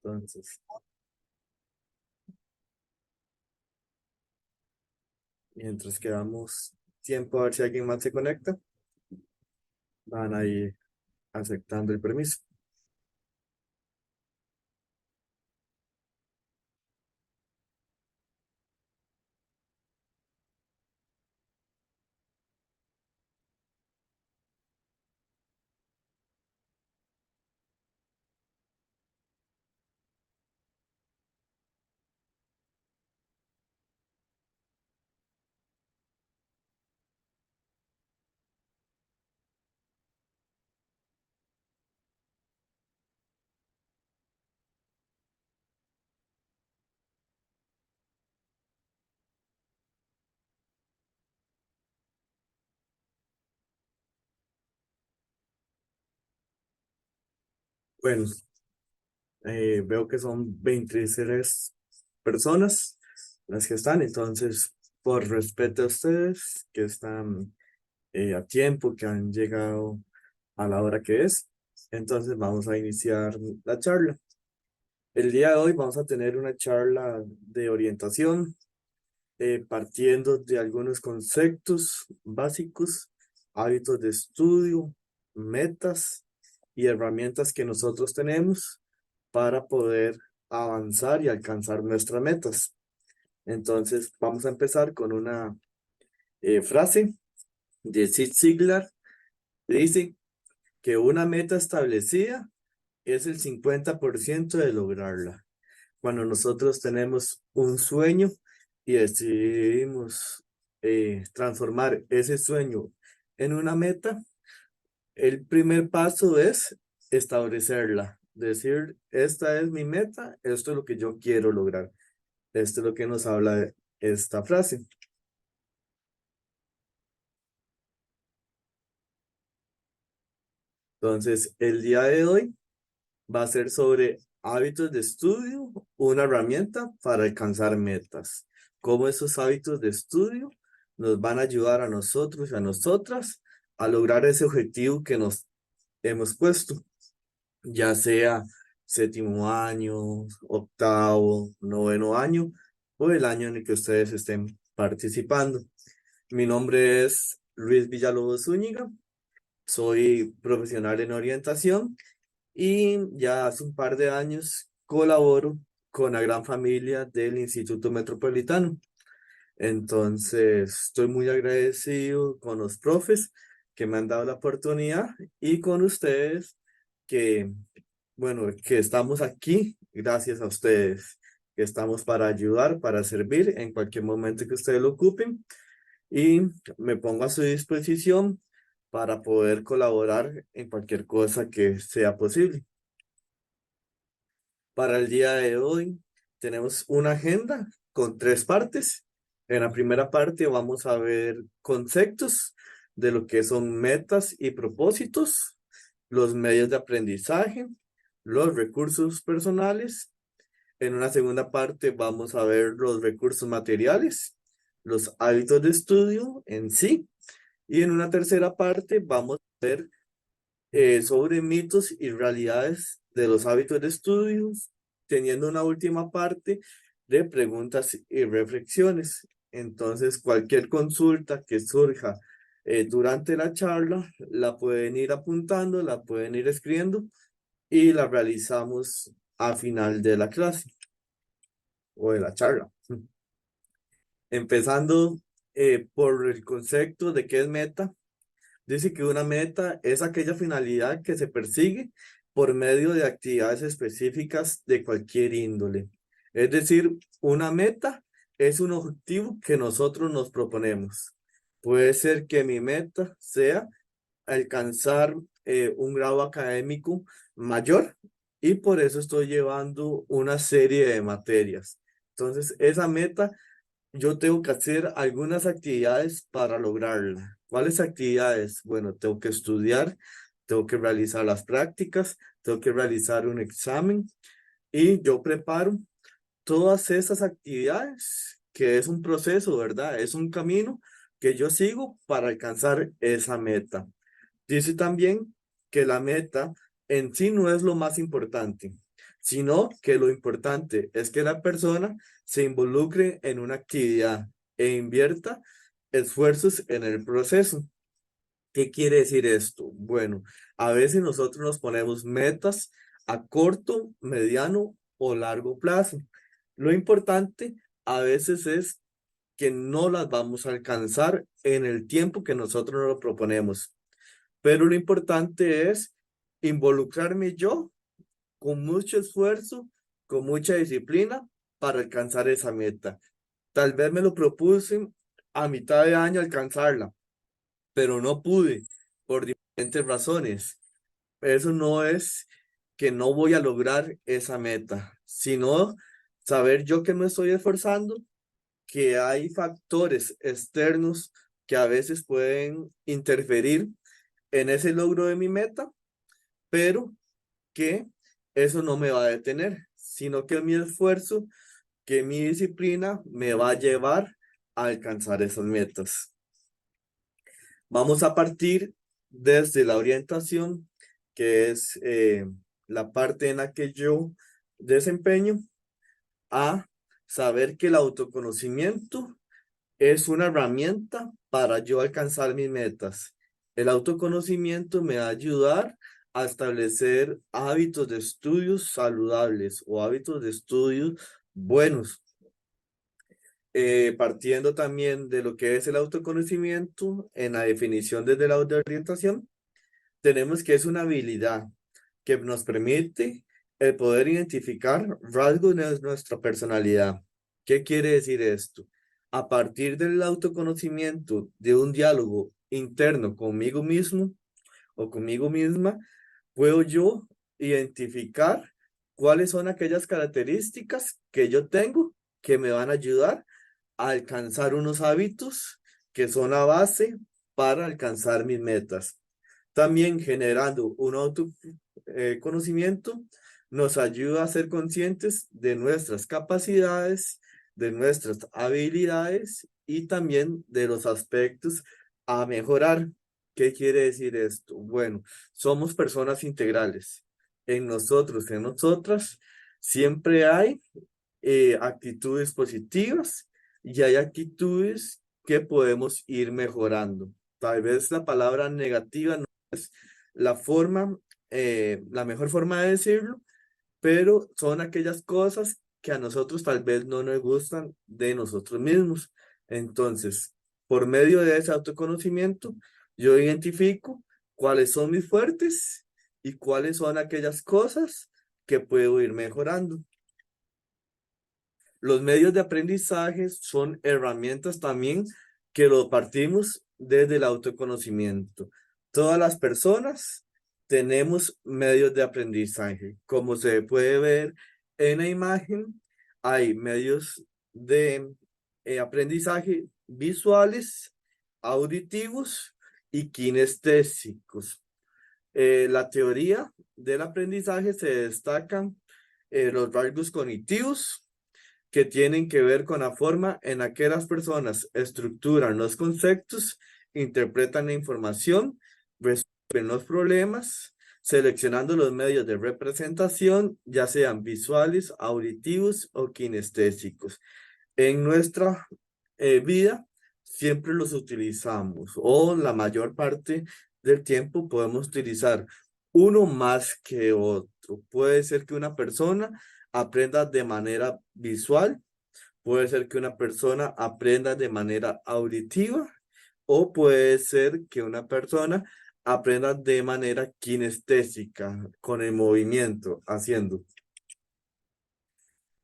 Entonces, mientras que damos tiempo a ver si alguien más se conecta, van a ir aceptando el permiso. Bueno, veo que son 23 personas las que están, entonces, por respeto a ustedes que están a tiempo, que han llegado a la hora que es, entonces vamos a iniciar la charla. El día de hoy vamos a tener una charla de orientación, partiendo de algunos conceptos básicos, hábitos de estudio, metas y herramientas que nosotros tenemos para poder avanzar y alcanzar nuestras metas. Entonces, vamos a empezar con una frase de Zig Ziglar. Dice que una meta establecida es el 50% de lograrla. Cuando nosotros tenemos un sueño y decidimos transformar ese sueño en una meta, el primer paso es establecerla. Decir, esta es mi meta, esto es lo que yo quiero lograr. Esto es lo que nos habla de esta frase. Entonces, el día de hoy va a ser sobre hábitos de estudio, una herramienta para alcanzar metas. Cómo esos hábitos de estudio nos van a ayudar a nosotros y a nosotras a lograr ese objetivo que nos hemos puesto, ya sea séptimo año, octavo, noveno año o el año en el que ustedes estén participando. Mi nombre es Luis Villalobos Zúñiga, soy profesional en orientación y ya hace un par de años colaboro con la gran familia del Instituto Metropolitano. Entonces, estoy muy agradecido con los profes que me han dado la oportunidad y con ustedes que, bueno, que estamos aquí gracias a ustedes, que estamos para ayudar, para servir en cualquier momento que ustedes lo ocupen y me pongo a su disposición para poder colaborar en cualquier cosa que sea posible. Para el día de hoy tenemos una agenda con 3 partes. En la primera parte vamos a ver conceptos de lo que son metas y propósitos, los medios de aprendizaje, los recursos personales. En una segunda parte vamos a ver los recursos materiales, los hábitos de estudio en sí. Y en una tercera parte vamos a ver sobre mitos y realidades de los hábitos de estudios, teniendo una última parte de preguntas y reflexiones. Entonces, cualquier consulta que surja durante la charla, la pueden ir apuntando, la pueden ir escribiendo y la realizamos a final de la clase o de la charla. Empezando por el concepto de qué es meta. Dice que una meta es aquella finalidad que se persigue por medio de actividades específicas de cualquier índole. Es decir, una meta es un objetivo que nosotros nos proponemos. Puede ser que mi meta sea alcanzar un grado académico mayor y por eso estoy llevando una serie de materias. Entonces, esa meta yo tengo que hacer algunas actividades para lograrla. ¿Cuáles actividades? Bueno, tengo que estudiar, tengo que realizar las prácticas, tengo que realizar un examen y yo preparo todas esas actividades, que es un proceso, ¿verdad? Es un camino que yo sigo para alcanzar esa meta. Dice también que la meta en sí no es lo más importante. sino que lo importante es que la persona se involucre en una actividad e invierta esfuerzos en el proceso. ¿Qué quiere decir esto? Bueno, a veces nosotros nos ponemos metas a corto, mediano o largo plazo. Lo importante a veces es que no las vamos a alcanzar en el tiempo que nosotros nos lo proponemos. Pero lo importante es involucrarme yo con mucho esfuerzo, con mucha disciplina para alcanzar esa meta. Tal vez me lo propuse a mitad de año alcanzarla, pero no pude por diferentes razones. Eso no es que no voy a lograr esa meta, sino saber yo que me estoy esforzando, que hay factores externos que a veces pueden interferir en ese logro de mi meta, pero que eso no me va a detener, sino que mi esfuerzo, que mi disciplina me va a llevar a alcanzar esas metas. Vamos a partir desde la orientación, que es la parte en la que yo desempeño, a saber que el autoconocimiento es una herramienta para yo alcanzar mis metas. El autoconocimiento me va a ayudar a establecer hábitos de estudios saludables o hábitos de estudios buenos. Partiendo también de lo que es el autoconocimiento, en la definición desde la orientación, tenemos que es una habilidad que nos permite el poder identificar rasgos de nuestra personalidad. ¿Qué quiere decir esto? A partir del autoconocimiento de un diálogo interno conmigo mismo o conmigo misma, puedo yo identificar cuáles son aquellas características que yo tengo que me van a ayudar a alcanzar unos hábitos que son la base para alcanzar mis metas. También generando un autoconocimiento nos ayuda a ser conscientes de nuestras capacidades, de nuestras habilidades y también de los aspectos a mejorar. ¿Qué quiere decir esto? Bueno, somos personas integrales. En nosotros, en nosotras, siempre hay actitudes positivas y hay actitudes que podemos ir mejorando. Tal vez la palabra negativa no es la forma, la mejor forma de decirlo, pero son aquellas cosas que a nosotros tal vez no nos gustan de nosotros mismos. Entonces, por medio de ese autoconocimiento, yo identifico cuáles son mis fuertes y cuáles son aquellas cosas que puedo ir mejorando. Los medios de aprendizaje son herramientas también que lo partimos desde el autoconocimiento. Todas las personas tenemos medios de aprendizaje. Como se puede ver en la imagen, hay medios de aprendizaje visuales, auditivos y kinestésicos. La teoría del aprendizaje se destacan los rasgos cognitivos, que tienen que ver con la forma en la que las personas estructuran los conceptos, interpretan la información, resuelven los problemas, seleccionando los medios de representación, ya sean visuales, auditivos o kinestésicos. En nuestra vida siempre los utilizamos o la mayor parte del tiempo podemos utilizar uno más que otro. Puede ser que una persona aprenda de manera visual, puede ser que una persona aprenda de manera auditiva o puede ser que una persona aprenda de manera kinestésica, con el movimiento, haciendo.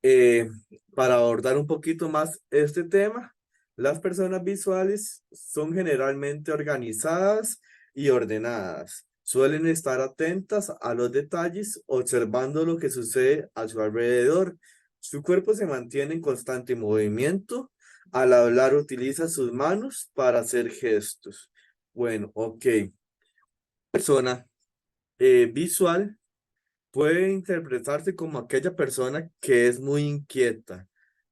Eh, para abordar un poquito más este tema, las personas visuales son generalmente organizadas y ordenadas. Suelen estar atentas a los detalles, observando lo que sucede a su alrededor. Su cuerpo se mantiene en constante movimiento. Al hablar utiliza sus manos para hacer gestos. Bueno, ok. Persona visual puede interpretarse como aquella persona que es muy inquieta,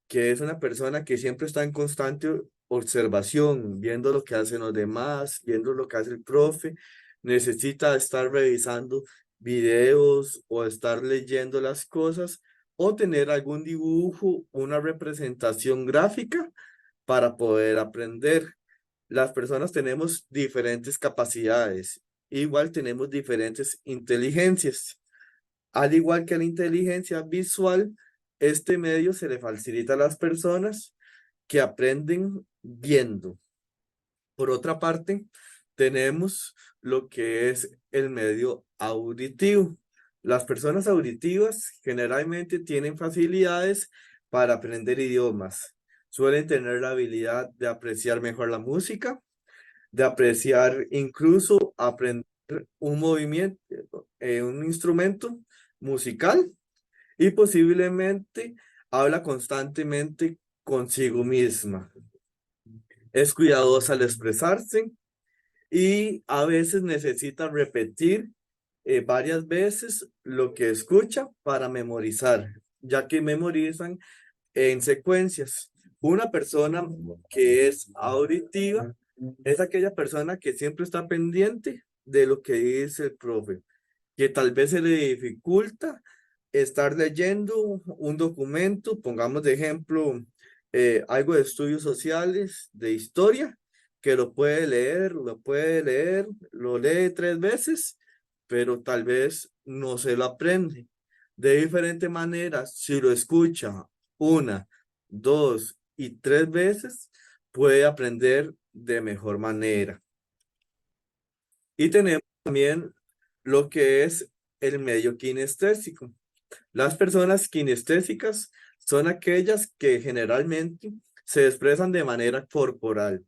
que es una persona que siempre está en constante observación, viendo lo que hacen los demás, viendo lo que hace el profe, necesita estar revisando videos o estar leyendo las cosas o tener algún dibujo, una representación gráfica para poder aprender. Las personas tenemos diferentes capacidades, igual tenemos diferentes inteligencias. Al igual que la inteligencia visual, este medio se le facilita a las personas que aprenden viendo. Por otra parte, tenemos lo que es el medio auditivo. Las personas auditivas generalmente tienen facilidades para aprender idiomas. Suelen tener la habilidad de apreciar mejor la música, de apreciar incluso aprender un movimiento, un instrumento musical y posiblemente habla constantemente consigo misma. Es cuidadosa al expresarse y a veces necesita repetir varias veces lo que escucha para memorizar, ya que memorizan en secuencias. Una persona que es auditiva es aquella persona que siempre está pendiente de lo que dice el profe, que tal vez se le dificulta estar leyendo un documento, pongamos de ejemplo algo de estudios sociales, de historia, que lo puede leer, lo lee 3 veces, pero tal vez no se lo aprende. De diferente manera, si lo escucha una, dos y 3 veces, puede aprender de mejor manera. Y tenemos también lo que es el medio kinestésico. Las personas kinestésicas son aquellas que generalmente se expresan de manera corporal.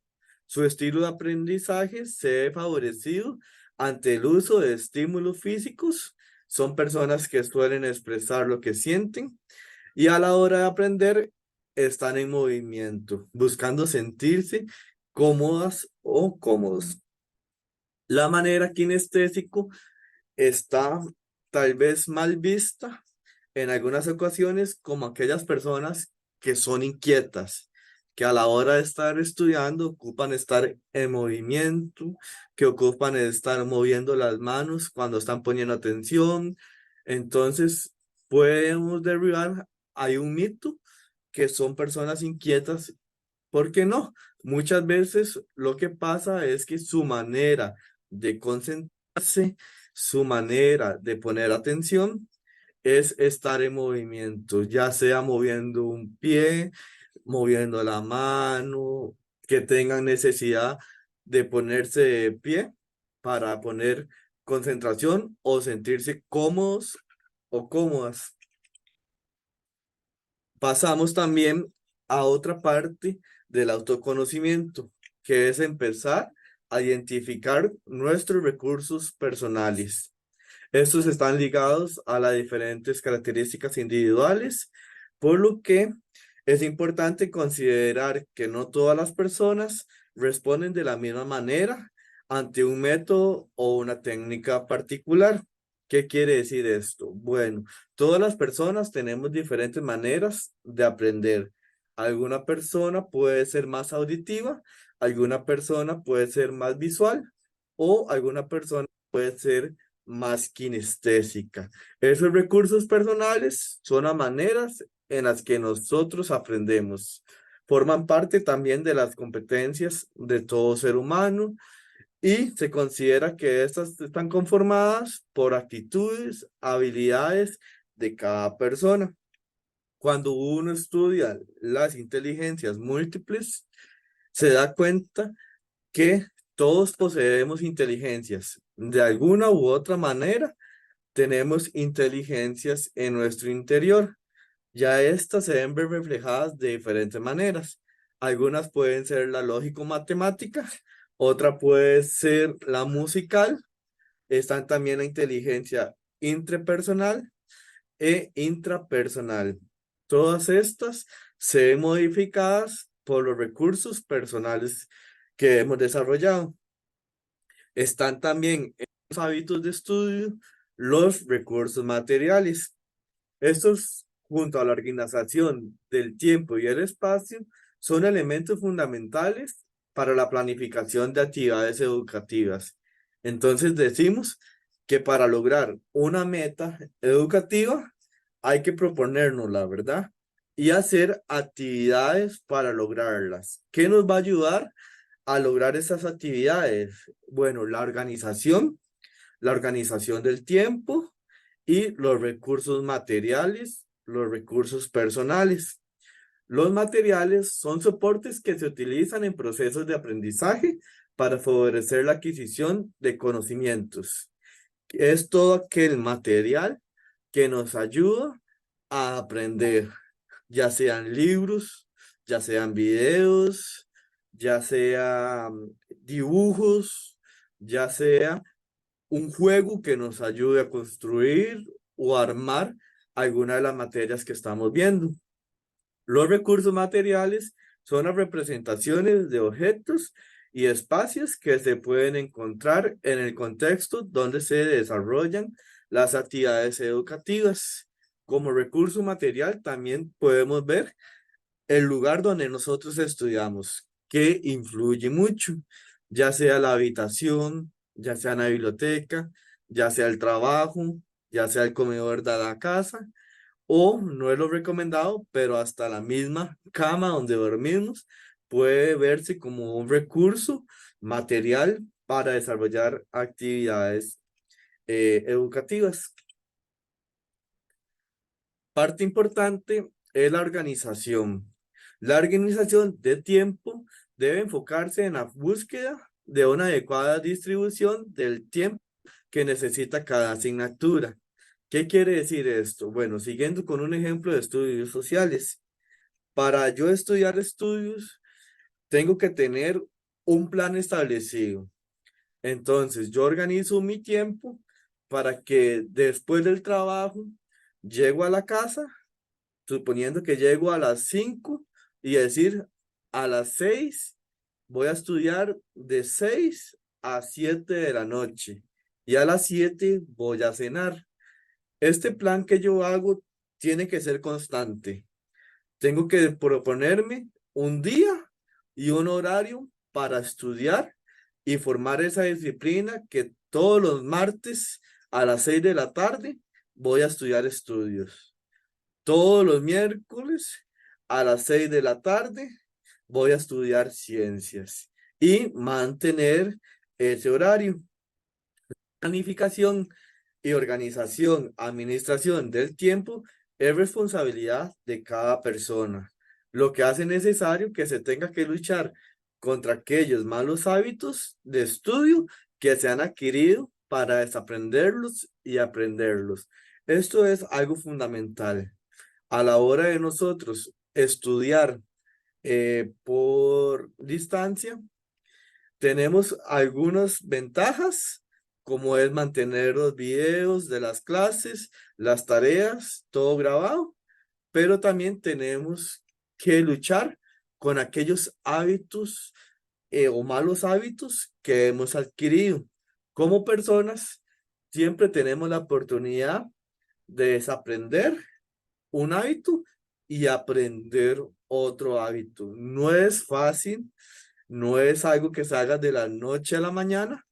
Su estilo de aprendizaje se ve favorecido ante el uso de estímulos físicos. Son personas que suelen expresar lo que sienten y a la hora de aprender están en movimiento, buscando sentirse cómodas o cómodos. La manera kinestésico está tal vez mal vista en algunas ocasiones como aquellas personas que son inquietas, que a la hora de estar estudiando ocupan estar en movimiento, que ocupan estar moviendo las manos cuando están poniendo atención. Entonces, podemos derribar, hay un mito que son personas inquietas. ¿Por qué no? Muchas veces lo que pasa es que su manera de concentrarse, su manera de poner atención es estar en movimiento, ya sea moviendo un pie, moviendo la mano, que tengan necesidad de ponerse de pie para poner concentración o sentirse cómodos o cómodas. Pasamos también a otra parte del autoconocimiento, que es empezar a identificar nuestros recursos personales. Estos están ligados a las diferentes características individuales, por lo que es importante considerar que no todas las personas responden de la misma manera ante un método o una técnica particular. ¿Qué quiere decir esto? Bueno, todas las personas tenemos diferentes maneras de aprender. Alguna persona puede ser más auditiva, alguna persona puede ser más visual o alguna persona puede ser más kinestésica. Esos recursos personales son las maneras en las que nosotros aprendemos. Forman parte también de las competencias de todo ser humano y se considera que estas están conformadas por actitudes, habilidades de cada persona. Cuando uno estudia las inteligencias múltiples, se da cuenta que todos poseemos inteligencias. De alguna u otra manera, tenemos inteligencias en nuestro interior. Ya estas se ven reflejadas de diferentes maneras. Algunas pueden ser la lógico-matemática, otra puede ser la musical. Están también la inteligencia interpersonal e intrapersonal. Todas estas se ven modificadas por los recursos personales que hemos desarrollado. Están también en los hábitos de estudio los recursos materiales. Estos, junto a la organización del tiempo y el espacio, son elementos fundamentales para la planificación de actividades educativas. Entonces decimos que para lograr una meta educativa hay que proponernos la verdad y hacer actividades para lograrlas. ¿Qué nos va a ayudar a lograr esas actividades? Bueno, la organización del tiempo y los recursos materiales, los recursos personales. Los materiales son soportes que se utilizan en procesos de aprendizaje para favorecer la adquisición de conocimientos. Es todo aquel material que nos ayuda a aprender, ya sean libros, ya sean videos, ya sean dibujos, ya sea un juego que nos ayude a construir o armar alguna de las materias que estamos viendo. Los recursos materiales son las representaciones de objetos y espacios que se pueden encontrar en el contexto donde se desarrollan las actividades educativas. Como recurso material también podemos ver el lugar donde nosotros estudiamos, que influye mucho, ya sea la habitación, ya sea la biblioteca, ya sea el trabajo, ya sea el comedor de la casa, o no es lo recomendado, pero hasta la misma cama donde dormimos puede verse como un recurso material para desarrollar actividades educativas. Parte importante es la organización. La organización de tiempo debe enfocarse en la búsqueda de una adecuada distribución del tiempo que necesita cada asignatura. ¿Qué quiere decir esto? Bueno, siguiendo con un ejemplo de estudios sociales. Para yo estudiar estudios, tengo que tener un plan establecido. Entonces, yo organizo mi tiempo para que después del trabajo llego a la casa, suponiendo que llego a las 5 y decir a las 6 voy a estudiar de 6 a 7 de la noche y a las 7 voy a cenar. Este plan que yo hago tiene que ser constante. Tengo que proponerme un día y un horario para estudiar y formar esa disciplina que todos los martes a las 6 de la tarde voy a estudiar estudios. Todos los miércoles a las 6 de la tarde voy a estudiar ciencias y mantener ese horario. Planificación y organización, administración del tiempo es responsabilidad de cada persona, lo que hace necesario que se tenga que luchar contra aquellos malos hábitos de estudio que se han adquirido para desaprenderlos y aprenderlos. Esto es algo fundamental. A la hora de nosotros estudiar por distancia, tenemos algunas ventajas, como es mantener los videos de las clases, las tareas, todo grabado, pero también tenemos que luchar con aquellos hábitos o malos hábitos que hemos adquirido. Como personas, siempre tenemos la oportunidad de desaprender un hábito y aprender otro hábito. No es fácil, no es algo que se haga de la noche a la mañana,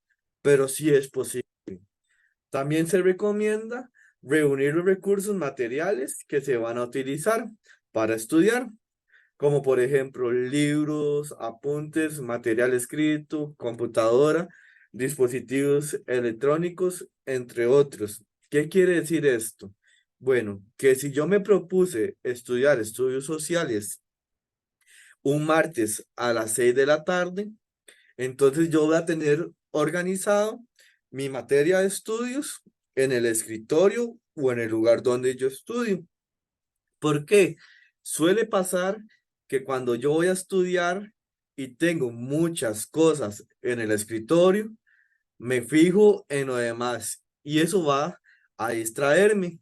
pero sí es posible. También se recomienda reunir los recursos materiales que se van a utilizar para estudiar, como por ejemplo libros, apuntes, material escrito, computadora, dispositivos electrónicos, entre otros. ¿Qué quiere decir esto? Bueno, que si yo me propuse estudiar estudios sociales un martes a las 6 de la tarde, entonces yo voy a tener organizado mi materia de estudios en el escritorio o en el lugar donde yo estudio. ¿Por qué? Suele pasar que cuando yo voy a estudiar y tengo muchas cosas en el escritorio, me fijo en lo demás y eso va a distraerme.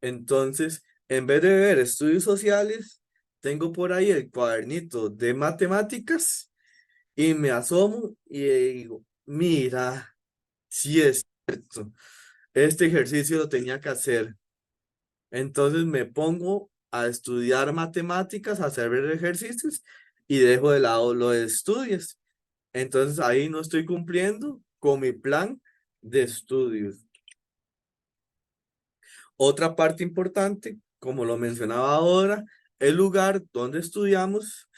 Entonces, en vez de ver estudios sociales, tengo por ahí el cuadernito de matemáticas y me asomo y digo, mira, sí es cierto, este ejercicio lo tenía que hacer. Entonces me pongo a estudiar matemáticas, a hacer ejercicios y dejo de lado lo de estudios. Entonces ahí no estoy cumpliendo con mi plan de estudios. Otra parte importante, como lo mencionaba ahora, el lugar donde estudiamos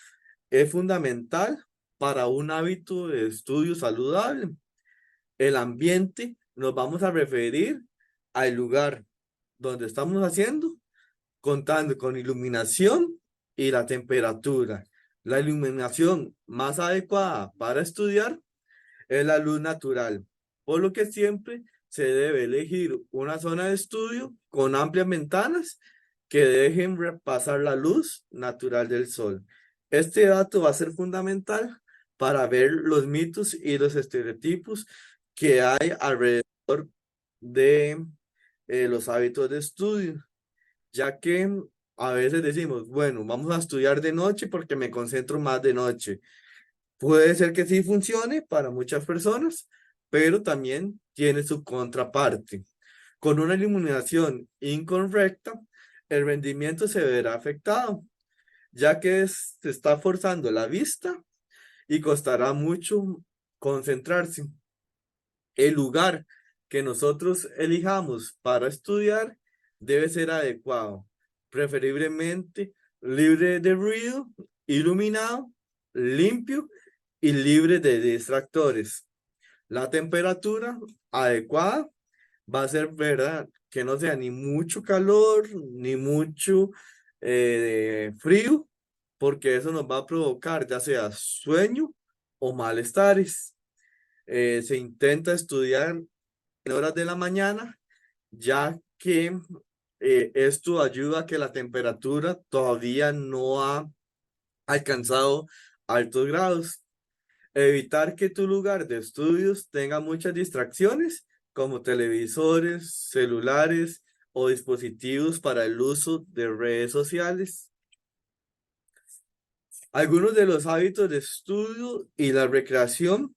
es fundamental para un hábito de estudio saludable. El ambiente, nos vamos a referir al lugar donde estamos haciendo, contando con iluminación y la temperatura. La iluminación más adecuada para estudiar es la luz natural, por lo que siempre se debe elegir una zona de estudio con amplias ventanas que dejen pasar la luz natural del sol. Este dato va a ser fundamental para ver los mitos y los estereotipos que hay alrededor de los hábitos de estudio, ya que a veces decimos, bueno, vamos a estudiar de noche porque me concentro más de noche. Puede ser que sí funcione para muchas personas, pero también tiene su contraparte. Con una iluminación incorrecta, el rendimiento se verá afectado, ya que se está forzando la vista y costará mucho concentrarse. El lugar que nosotros elijamos para estudiar debe ser adecuado, preferiblemente libre de ruido, iluminado, limpio y libre de distractores. La temperatura adecuada va a ser, ¿verdad? Que no sea ni mucho calor ni mucho frío, porque eso nos va a provocar ya sea sueño o malestares. Se intenta estudiar en horas de la mañana, ya que esto ayuda a que la temperatura todavía no ha alcanzado altos grados. Evitar que tu lugar de estudios tenga muchas distracciones, como televisores, celulares o dispositivos para el uso de redes sociales. Algunos de los hábitos de estudio y la recreación,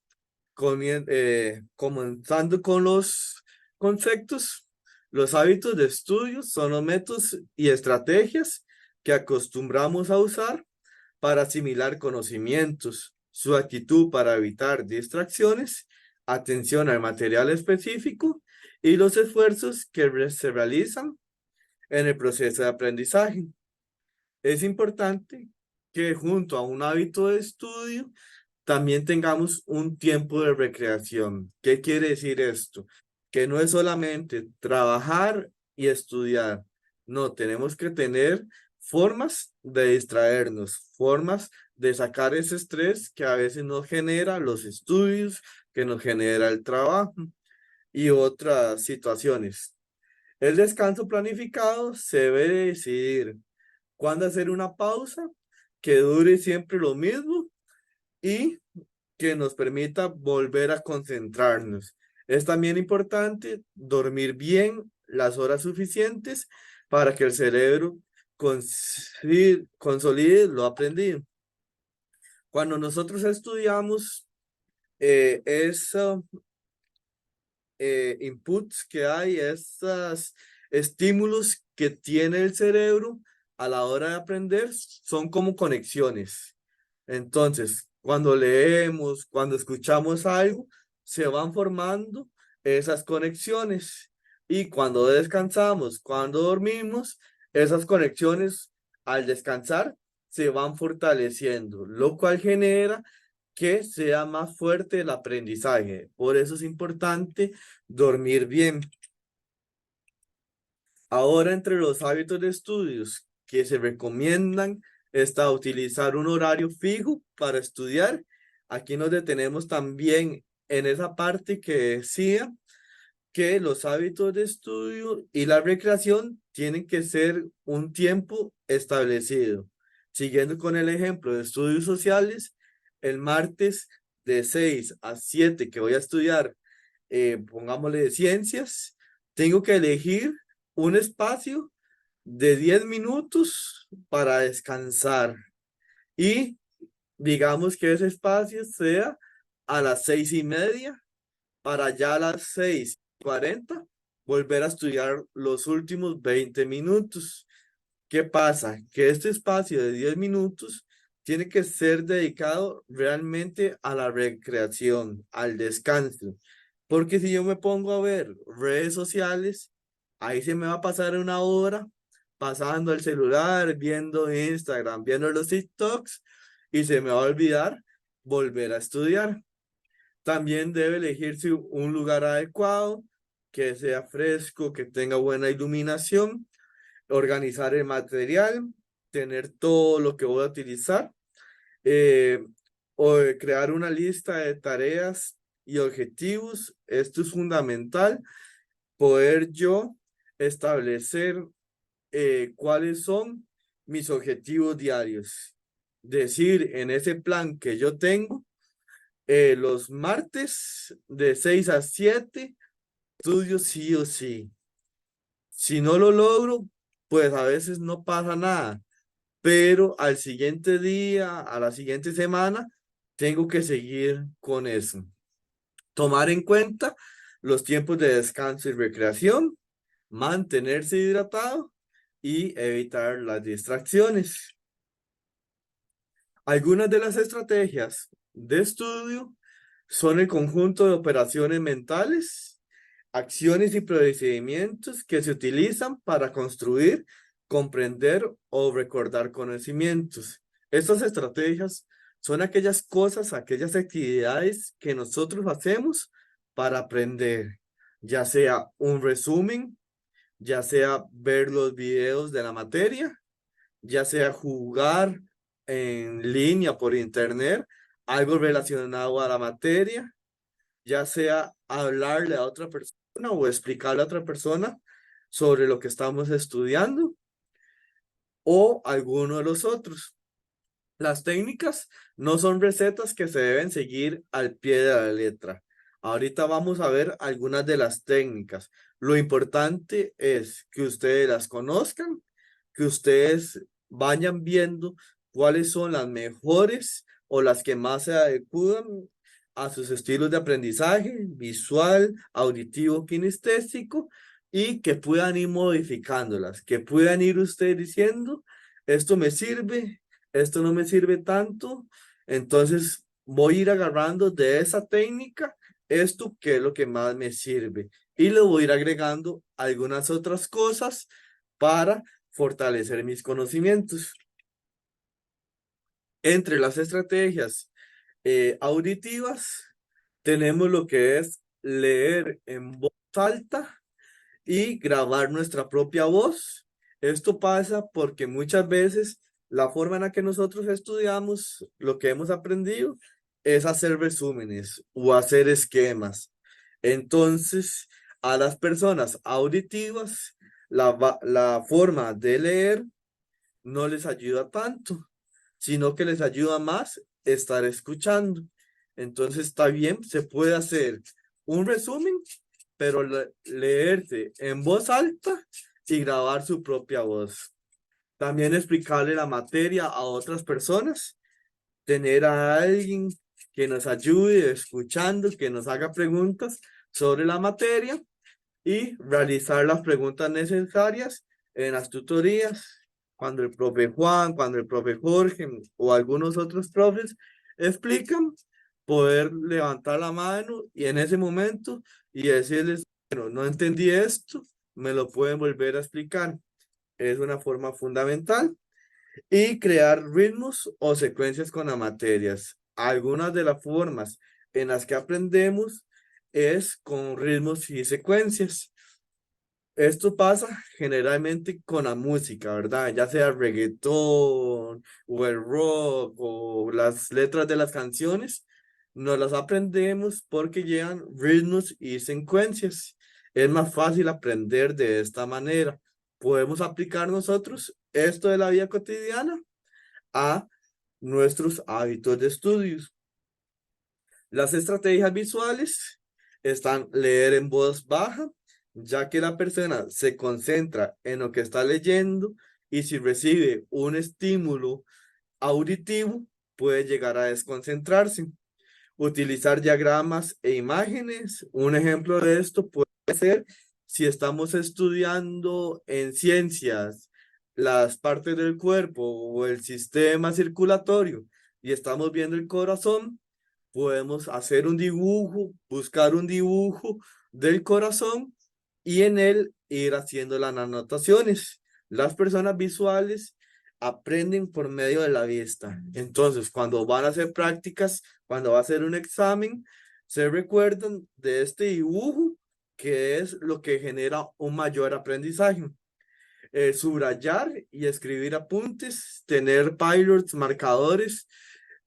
comenzando con los conceptos. Los hábitos de estudio son los métodos y estrategias que acostumbramos a usar para asimilar conocimientos, su actitud para evitar distracciones, atención al material específico y los esfuerzos que se realizan en el proceso de aprendizaje. Es importante que junto a un hábito de estudio también tengamos un tiempo de recreación. ¿Qué quiere decir esto? Que no es solamente trabajar y estudiar. No, tenemos que tener formas de distraernos, formas de sacar ese estrés que a veces nos genera los estudios, que nos genera el trabajo y otras situaciones. El descanso planificado se debe decidir cuándo hacer una pausa que dure siempre lo mismo y que nos permita volver a concentrarnos. Es también importante dormir bien las horas suficientes para que el cerebro consolide lo aprendido. Cuando nosotros estudiamos esos inputs que hay, esos estímulos que tiene el cerebro a la hora de aprender, son como conexiones. Entonces, cuando leemos, cuando escuchamos algo, se van formando esas conexiones. Y cuando descansamos, cuando dormimos, esas conexiones al descansar se van fortaleciendo, lo cual genera que sea más fuerte el aprendizaje. Por eso es importante dormir bien. Ahora, entre los hábitos de estudios que se recomiendan está utilizar un horario fijo para estudiar. Aquí nos detenemos también en esa parte que decía que los hábitos de estudio y la recreación tienen que ser un tiempo establecido. Siguiendo con el ejemplo de estudios sociales, el martes de 6 a 7 que voy a estudiar, pongámosle de ciencias, tengo que elegir un espacio de 10 minutos para descansar y digamos que ese espacio sea a las 6:30 para ya a las 6:40 volver a estudiar los últimos 20 minutos. ¿Qué pasa? Que este espacio de 10 minutos tiene que ser dedicado realmente a la recreación, al descanso. Porque si yo me pongo a ver redes sociales, ahí se me va a pasar una hora pasando el celular, viendo Instagram, viendo los TikToks y se me va a olvidar volver a estudiar. También debe elegirse un lugar adecuado, que sea fresco, que tenga buena iluminación, organizar el material, tener todo lo que voy a utilizar, eh, o crear una lista de tareas y objetivos. Esto es fundamental, poder yo establecer cuáles son mis objetivos diarios. Decir en ese plan que yo tengo, los martes de 6 a 7, estudio sí o sí. Si no lo logro, pues a veces no pasa nada, pero al siguiente día, a la siguiente semana, tengo que seguir con eso. Tomar en cuenta los tiempos de descanso y recreación, mantenerse hidratado y evitar las distracciones. Algunas de las estrategias de estudio son el conjunto de operaciones mentales, acciones y procedimientos que se utilizan para construir, comprender o recordar conocimientos. Estas estrategias son aquellas cosas, aquellas actividades que nosotros hacemos para aprender, ya sea un resumen, ya sea ver los videos de la materia, ya sea jugar en línea por internet, algo relacionado a la materia, ya sea hablarle a otra persona o explicarle a otra persona sobre lo que estamos estudiando o alguno de los otros. Las técnicas no son recetas que se deben seguir al pie de la letra. Ahorita vamos a ver algunas de las técnicas. Lo importante es que ustedes las conozcan, que ustedes vayan viendo cuáles son las mejores o las que más se adecuan a sus estilos de aprendizaje visual, auditivo, kinestésico, y que puedan ir modificándolas, que puedan ir ustedes diciendo, esto me sirve, esto no me sirve tanto, entonces voy a ir agarrando de esa técnica esto que es lo que más me sirve y le voy a ir agregando algunas otras cosas para fortalecer mis conocimientos. Entre las estrategias auditivas tenemos lo que es leer en voz alta y grabar nuestra propia voz. Esto pasa porque muchas veces la forma en la que nosotros estudiamos lo que hemos aprendido es hacer resúmenes o hacer esquemas. Entonces, a las personas auditivas, la forma de leer no les ayuda tanto, sino que les ayuda más estar escuchando. Entonces, está bien, se puede hacer un resumen, pero leerse en voz alta y grabar su propia voz. También explicarle la materia a otras personas, tener a alguien que nos ayude escuchando, que nos haga preguntas sobre la materia y realizar las preguntas necesarias en las tutorías. Cuando el profe Juan, cuando el profe Jorge o algunos otros profes explican, poder levantar la mano y en ese momento y decirles, bueno, no entendí esto, me lo pueden volver a explicar. Es una forma fundamental. Y crear ritmos o secuencias con las materias. Algunas de las formas en las que aprendemos es con ritmos y secuencias. Esto pasa generalmente con la música, ¿verdad? Ya sea reggaetón o el rock o las letras de las canciones, nos las aprendemos porque llevan ritmos y secuencias. Es más fácil aprender de esta manera. Podemos aplicar nosotros esto de la vida cotidiana a nuestros hábitos de estudios. Las estrategias visuales están leer en voz baja, ya que la persona se concentra en lo que está leyendo y si recibe un estímulo auditivo, puede llegar a desconcentrarse. Utilizar diagramas e imágenes. Un ejemplo de esto puede ser si estamos estudiando en ciencias las partes del cuerpo o el sistema circulatorio y estamos viendo el corazón, podemos hacer un dibujo, buscar un dibujo del corazón y en él ir haciendo las anotaciones. Las personas visuales aprenden por medio de la vista. Entonces, cuando van a hacer prácticas, cuando va a hacer un examen, se recuerdan de este dibujo que es lo que genera un mayor aprendizaje. Subrayar y escribir apuntes, tener pilots, marcadores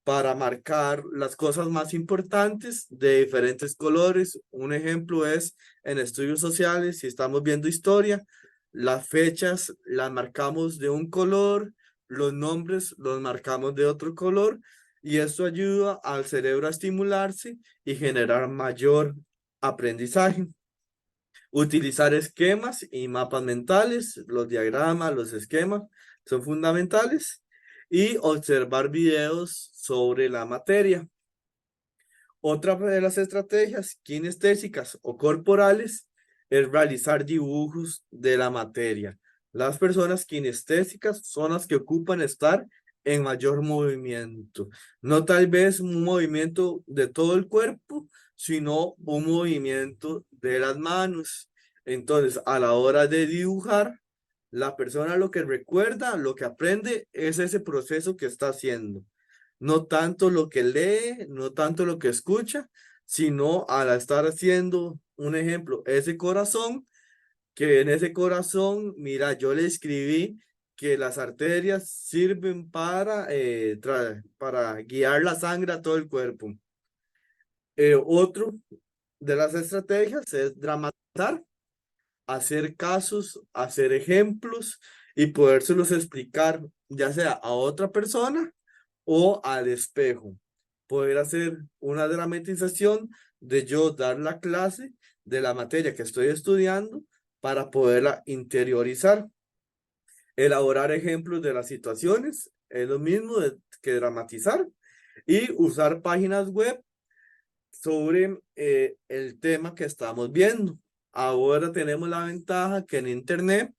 para marcar las cosas más importantes de diferentes colores. Un ejemplo es en estudios sociales, si estamos viendo historia, las fechas las marcamos de un color, los nombres los marcamos de otro color, y esto ayuda al cerebro a estimularse y generar mayor aprendizaje. Utilizar esquemas y mapas mentales, los diagramas, los esquemas son fundamentales, y observar videos sobre la materia. Otra de las estrategias kinestésicas o corporales es realizar dibujos de la materia. Las personas kinestésicas son las que ocupan estar en mayor movimiento. No tal vez un movimiento de todo el cuerpo, sino un movimiento de las manos. Entonces, a la hora de dibujar, la persona lo que recuerda, lo que aprende es ese proceso que está haciendo. No tanto lo que lee, no tanto lo que escucha, sino al estar haciendo un ejemplo, ese corazón, que en ese corazón, mira, yo le escribí que las arterias sirven para guiar la sangre a todo el cuerpo. Otro de las estrategias es dramatizar, hacer casos, hacer ejemplos y podérselos explicar, ya sea a otra persona o al espejo. Poder hacer una dramatización de yo dar la clase de la materia que estoy estudiando para poderla interiorizar. Elaborar ejemplos de las situaciones es lo mismo que dramatizar, y usar páginas web sobre el tema que estamos viendo. Ahora tenemos la ventaja que en Internet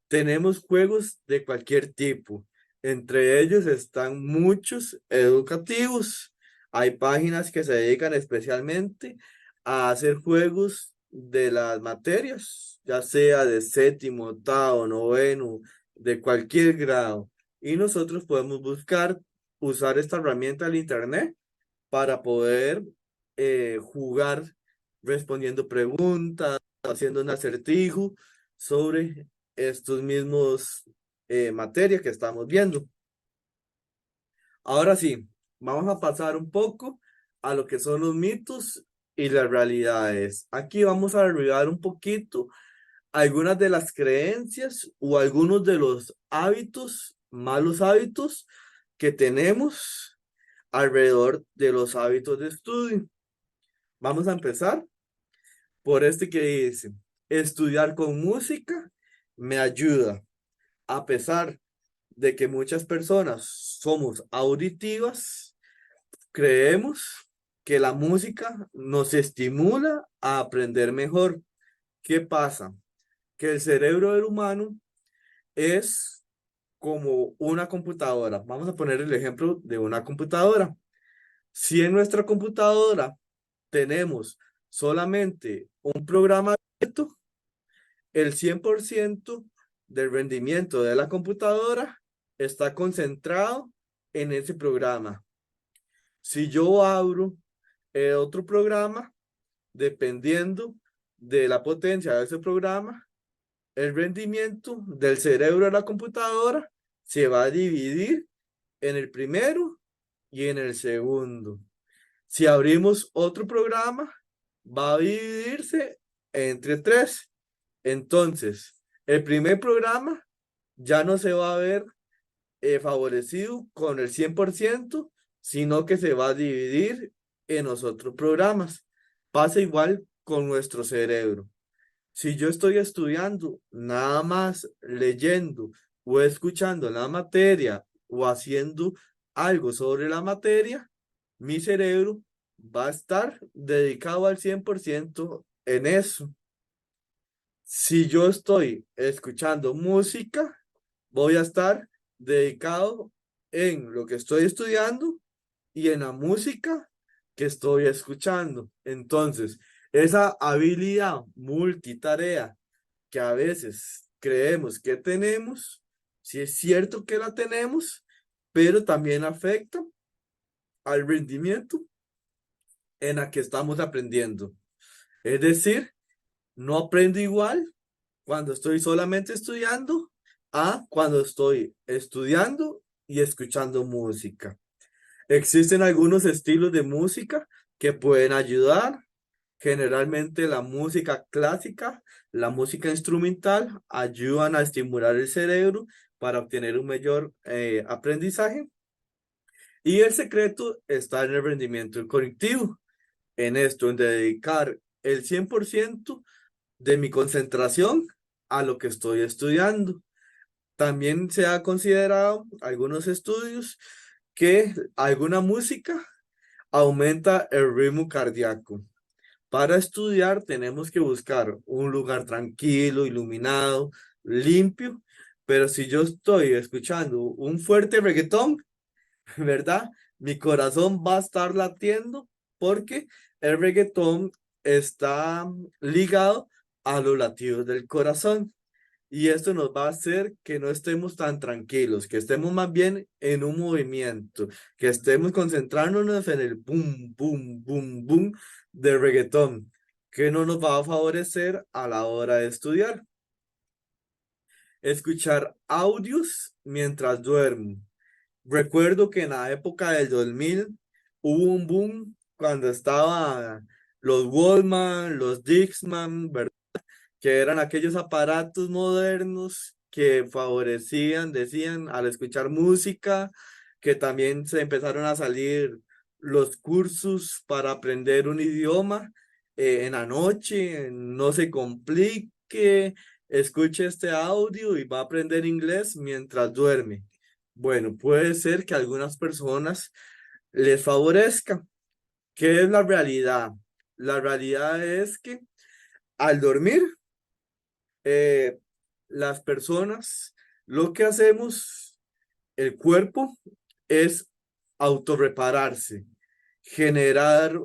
tenemos juegos de cualquier tipo. Entre ellos están muchos educativos. Hay páginas que se dedican especialmente a hacer juegos de las materias, ya sea de séptimo, octavo, noveno, de cualquier grado. Y nosotros podemos buscar, usar esta herramienta del Internet para poder jugar respondiendo preguntas, haciendo un acertijo sobre estos mismos materias que estamos viendo. Ahora sí, vamos a pasar un poco a lo que son los mitos y las realidades. Aquí vamos a derribar un poquito algunas de las creencias o algunos de los hábitos, malos hábitos que tenemos alrededor de los hábitos de estudio. Vamos a empezar por este que dice: estudiar con música me ayuda. A pesar de que muchas personas somos auditivas, creemos que la música nos estimula a aprender mejor. ¿Qué pasa? Que el cerebro del humano es como una computadora. Vamos a poner el ejemplo de una computadora. Si en nuestra computadora tenemos solamente un programa abierto, el 100% del rendimiento de la computadora está concentrado en ese programa. Si yo abro otro programa, dependiendo de la potencia de ese programa, el rendimiento del cerebro de la computadora se va a dividir en el primero y en el segundo. Si abrimos otro programa, va a dividirse entre tres. Entonces, el primer programa ya no se va a ver favorecido con el 100%, sino que se va a dividir en los otros programas. Pasa igual con nuestro cerebro. Si yo estoy estudiando nada más leyendo o escuchando la materia o haciendo algo sobre la materia, mi cerebro va a estar dedicado al 100% en eso. Si yo estoy escuchando música, voy a estar dedicado en lo que estoy estudiando y en la música que estoy escuchando. Entonces, Esa habilidad multitarea que a veces creemos que tenemos, sí es cierto que la tenemos, pero también afecta al rendimiento en la que estamos aprendiendo. Es decir, no aprendo igual cuando estoy solamente estudiando a cuando estoy estudiando y escuchando música. Existen algunos estilos de música que pueden ayudar. Generalmente la música clásica, la música instrumental ayudan a estimular el cerebro para obtener un mayor aprendizaje. Y el secreto está en el rendimiento cognitivo, en esto, en dedicar el 100% de mi concentración a lo que estoy estudiando. También se ha considerado algunos estudios que alguna música aumenta el ritmo cardíaco. Para estudiar tenemos que buscar un lugar tranquilo, iluminado, limpio, pero si yo estoy escuchando un fuerte reggaetón, ¿verdad? Mi corazón va a estar latiendo porque el reggaetón está ligado a los latidos del corazón. Y esto nos va a hacer que no estemos tan tranquilos, que estemos más bien en un movimiento, que estemos concentrándonos en el boom, boom, boom, boom del reggaetón, que no nos va a favorecer a la hora de estudiar. Escuchar audios mientras duermo. Recuerdo que en la época del 2000 hubo un boom cuando estaba los Walkman, los Dixman, ¿verdad? Que eran aquellos aparatos modernos que favorecían, decían, al escuchar música, que también se empezaron a salir los cursos para aprender un idioma en la noche, no se complique, escuche este audio y va a aprender inglés mientras duerme. Bueno, puede ser que a algunas personas les favorezca. ¿Qué es la realidad? La realidad es que al dormir, eh, las personas, lo que hacemos, el cuerpo, es autorrepararse, generar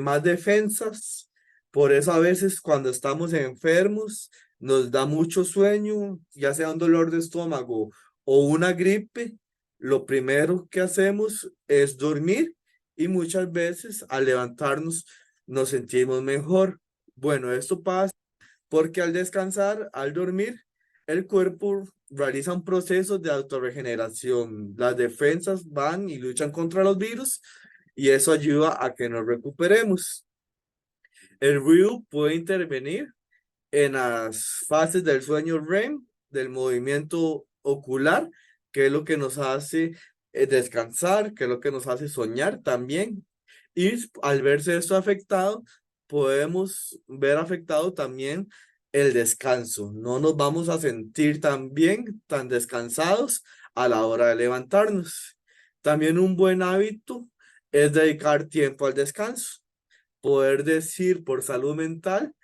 más defensas. Por eso a veces cuando estamos enfermos nos da mucho sueño, ya sea un dolor de estómago o una gripe. Lo primero que hacemos es dormir y muchas veces al levantarnos nos sentimos mejor. Bueno, esto pasa porque al descansar, al dormir, el cuerpo realiza un proceso de autorregeneración. Las defensas van y luchan contra los virus y eso ayuda a que nos recuperemos. El REU puede intervenir en las fases del sueño REM, del movimiento ocular, que es lo que nos hace descansar, que es lo que nos hace soñar también. Y al verse esto afectado, podemos ver afectado también el descanso. No nos vamos a sentir tan bien, tan descansados a la hora de levantarnos. También un buen hábito es dedicar tiempo al descanso. Poder decir por salud mental,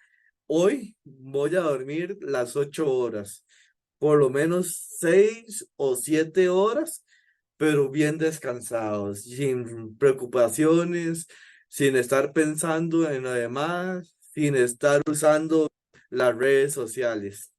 hoy voy a dormir las 8 horas, por lo menos 6 o 7 horas, pero bien descansados, sin preocupaciones, sin estar pensando en lo demás, sin estar usando las redes sociales.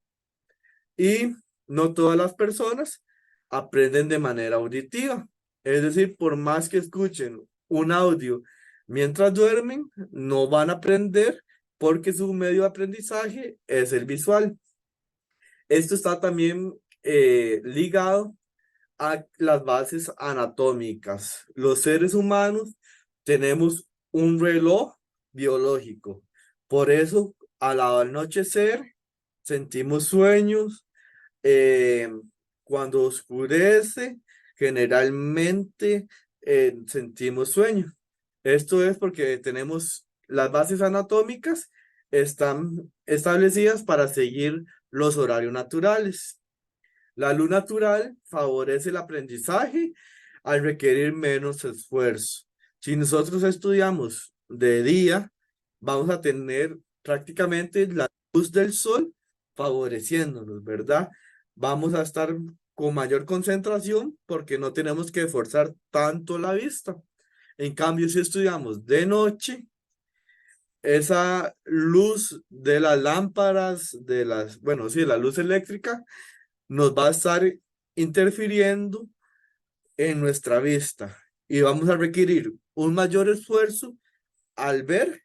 Y no todas las personas aprenden de manera auditiva. Es decir, por más que escuchen un audio mientras duermen, no van a aprender porque su medio de aprendizaje es el visual. Esto está también ligado a las bases anatómicas. Los seres humanos tenemos un reloj biológico. Por eso, al anochecer, sentimos sueños, eh, cuando oscurece, generalmente sentimos sueño. Esto es porque tenemos las bases anatómicas están establecidas para seguir los horarios naturales. La luz natural favorece el aprendizaje al requerir menos esfuerzo. Si nosotros estudiamos de día, vamos a tener prácticamente la luz del sol favoreciéndonos, ¿verdad? Vamos a estar con mayor concentración porque no tenemos que esforzar tanto la vista. En cambio, si estudiamos de noche, esa luz de las lámparas, bueno, sí, la luz eléctrica, nos va a estar interfiriendo en nuestra vista y vamos a requerir un mayor esfuerzo al ver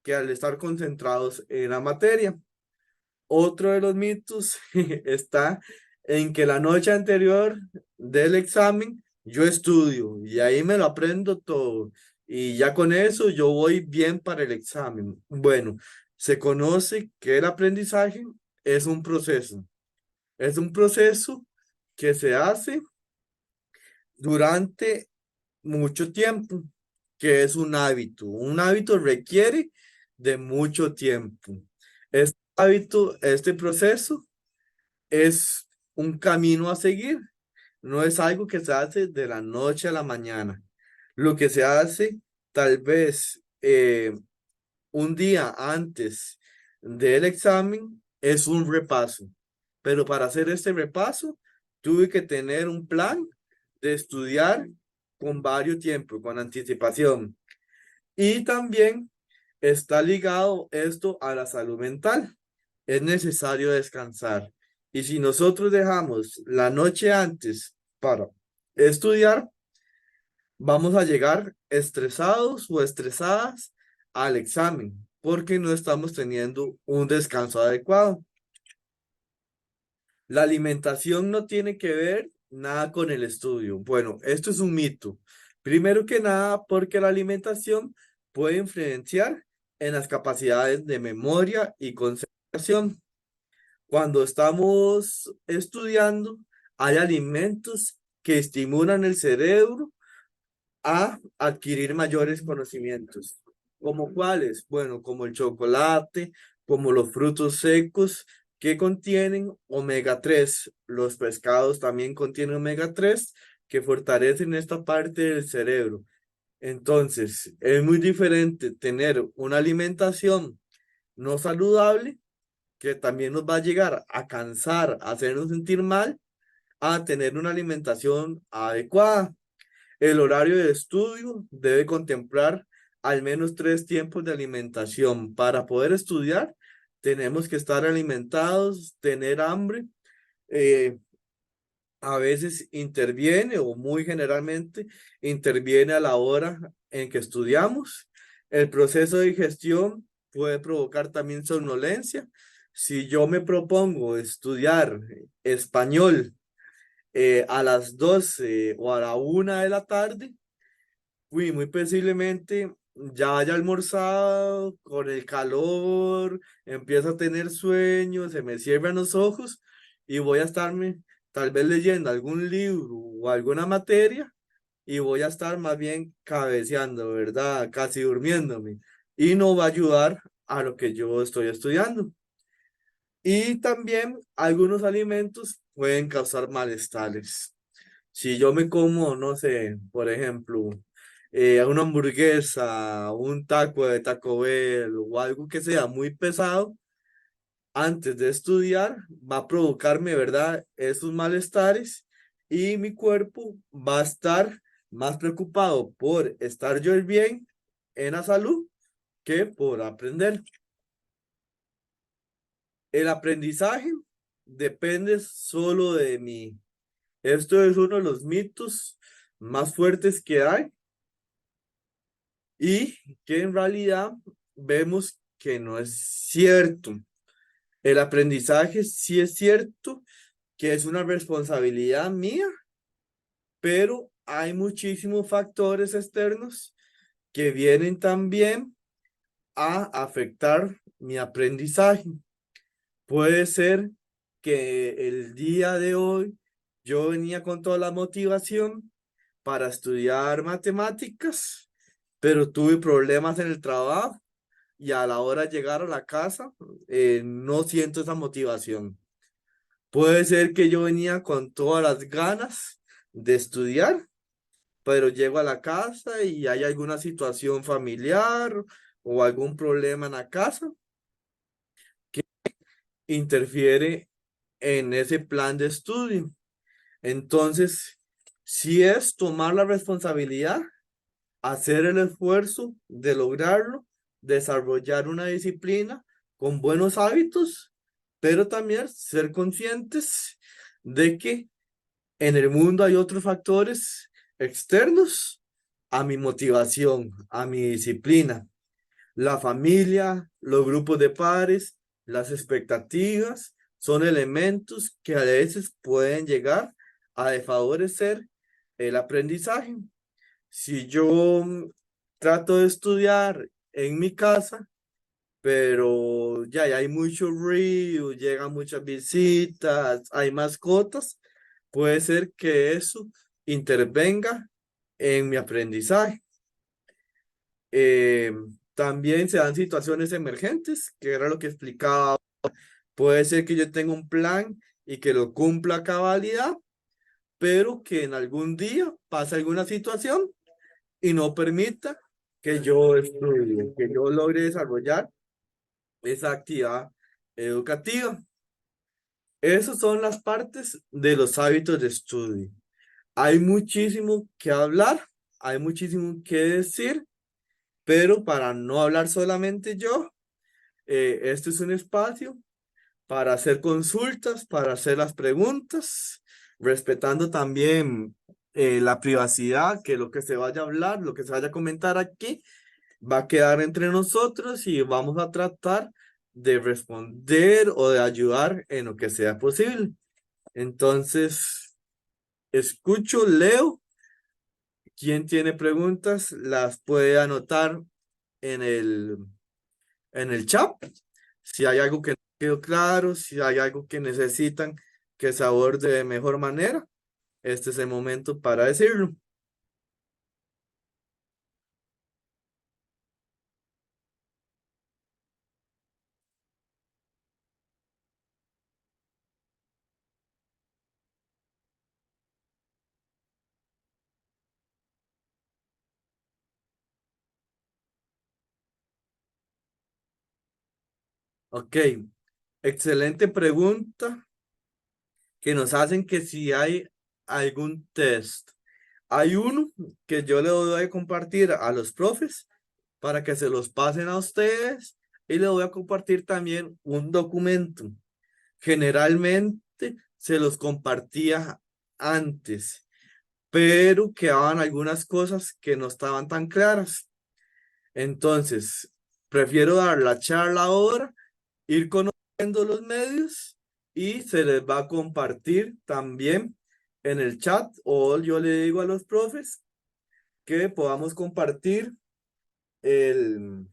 que al estar concentrados en la materia. Otro de los mitos está en que la noche anterior del examen yo estudio y ahí me lo aprendo todo y ya con eso yo voy bien para el examen. Bueno, se conoce que el aprendizaje es es un proceso que se hace durante mucho tiempo, que es un hábito. Un hábito requiere de mucho tiempo. Este hábito, este proceso es un camino a seguir. No es algo que se hace de la noche a la mañana. Lo que se hace tal vez un día antes del examen es un repaso. Pero para hacer este repaso, tuve que tener un plan de estudiar con varios tiempos, con anticipación. Y también está ligado esto a la salud mental. Es necesario descansar. Y si nosotros dejamos la noche antes para estudiar, vamos a llegar estresados o estresadas al examen porque no estamos teniendo un descanso adecuado. La alimentación no tiene que ver nada con el estudio. Bueno, esto es un mito. Primero que nada, porque la alimentación puede influenciar en las capacidades de memoria y concentración. Cuando estamos estudiando, hay alimentos que estimulan el cerebro a adquirir mayores conocimientos. ¿Como cuáles? Bueno, como el chocolate, como los frutos secos que contienen omega 3. Los pescados también contienen omega 3 que fortalecen esta parte del cerebro. Entonces, es muy diferente tener una alimentación no saludable que también nos va a llegar a cansar, a hacernos sentir mal, a tener una alimentación adecuada. El horario de estudio debe contemplar al menos 3 tiempos de alimentación. Para poder estudiar, tenemos que estar alimentados, tener hambre. eh, a veces interviene o muy generalmente interviene a la hora en que estudiamos. El proceso de digestión puede provocar también somnolencia. Si yo me propongo estudiar español a las 12 o a la 1 de la tarde, muy posiblemente ya haya almorzado con el calor, empiezo a tener sueño, se me cierran los ojos y voy a estarme tal vez leyendo algún libro o alguna materia y voy a estar más bien cabeceando, ¿verdad? Casi durmiéndome y no va a ayudar a lo que yo estoy estudiando. Y también algunos alimentos pueden causar malestares. Si yo me como, no sé, por ejemplo, una hamburguesa, un taco de Taco Bell o algo que sea muy pesado, antes de estudiar va a provocarme, ¿verdad? Esos malestares y mi cuerpo va a estar más preocupado por estar yo bien en la salud que por aprender. El aprendizaje depende solo de mí. Esto es uno de los mitos más fuertes que hay y que en realidad vemos que no es cierto. El aprendizaje sí es cierto que es una responsabilidad mía, pero hay muchísimos factores externos que vienen también a afectar mi aprendizaje. Puede ser que el día de hoy yo venía con toda la motivación para estudiar matemáticas, pero tuve problemas en el trabajo y a la hora de llegar a la casa no siento esa motivación. Puede ser que yo venía con todas las ganas de estudiar, pero llego a la casa y hay alguna situación familiar o algún problema en la casa que interfiere en ese plan de estudio. Entonces, si es tomar la responsabilidad, hacer el esfuerzo de lograrlo, desarrollar una disciplina con buenos hábitos, pero también ser conscientes de que en el mundo hay otros factores externos a mi motivación, a mi disciplina, la familia, los grupos de pares, las expectativas, son elementos que a veces pueden llegar a desfavorecer el aprendizaje. Si yo trato de estudiar en mi casa, pero ya hay mucho ruido, llegan muchas visitas, hay mascotas, puede ser que eso intervenga en mi aprendizaje. Eh, También se dan situaciones emergentes, que era lo que explicaba. Puede ser que yo tenga un plan y que lo cumpla a cabalidad, pero que en algún día pase alguna situación y no permita que yo estudie, que yo logre desarrollar esa actividad educativa. Esas son las partes de los hábitos de estudio. Hay muchísimo que hablar, hay muchísimo que decir, pero para no hablar solamente yo, este es un espacio para hacer consultas, para hacer las preguntas, respetando también la privacidad, que lo que se vaya a hablar, lo que se vaya a comentar aquí, va a quedar entre nosotros y vamos a tratar de responder o de ayudar en lo que sea posible. Entonces, escucho, leo. Quien tiene preguntas las puede anotar en el chat. Si hay algo que no quedó claro, si hay algo que necesitan que se aborde de mejor manera, este es el momento para decirlo. Ok, excelente pregunta que nos hacen que si hay algún test. Hay uno que yo le voy a compartir a los profes para que se los pasen a ustedes y le voy a compartir también un documento. Generalmente se los compartía antes, pero quedaban algunas cosas que no estaban tan claras. Entonces, prefiero dar la charla ahora, ir conociendo los medios y se les va a compartir también en el chat o yo le digo a los profes que podamos compartir el,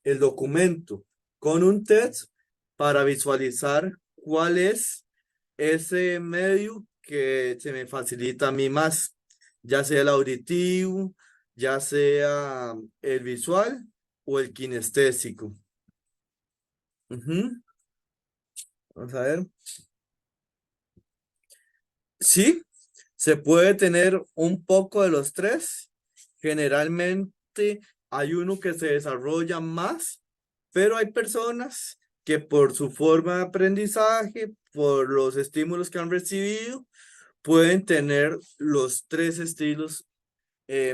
el documento con un test para visualizar cuál es ese medio que se me facilita a mí más, ya sea el auditivo, ya sea el visual o el kinestésico. Ujú. Vamos a ver. Sí, se puede tener un poco de los tres. Generalmente hay uno que se desarrolla más, pero hay personas que por su forma de aprendizaje, por los estímulos que han recibido, pueden tener los tres estilos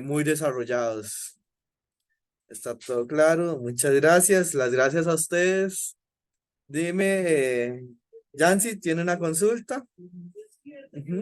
muy desarrollados. Está todo claro. Muchas gracias. Las gracias a ustedes. Dime, Yancy, ¿tiene una consulta? Ujú.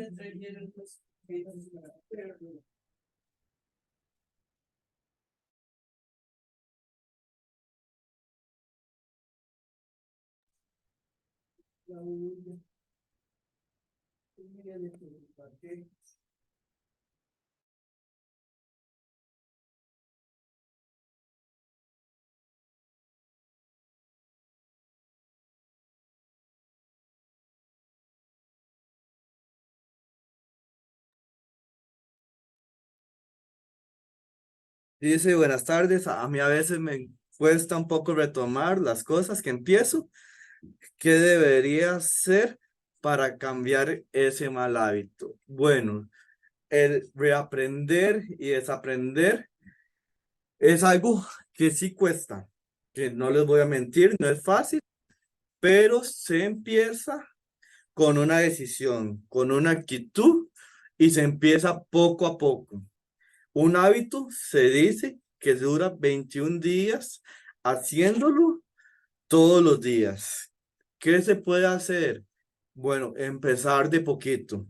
Dice, buenas tardes. A mí a veces me cuesta un poco retomar las cosas que empiezo. ¿Qué debería hacer para cambiar ese mal hábito? Bueno, el reaprender y desaprender es algo que sí cuesta, que no les voy a mentir, no es fácil, pero se empieza con una decisión, con una actitud y se empieza poco a poco. Un hábito se dice que dura 21 días haciéndolo todos los días. ¿Qué se puede hacer? Bueno, empezar de poquito.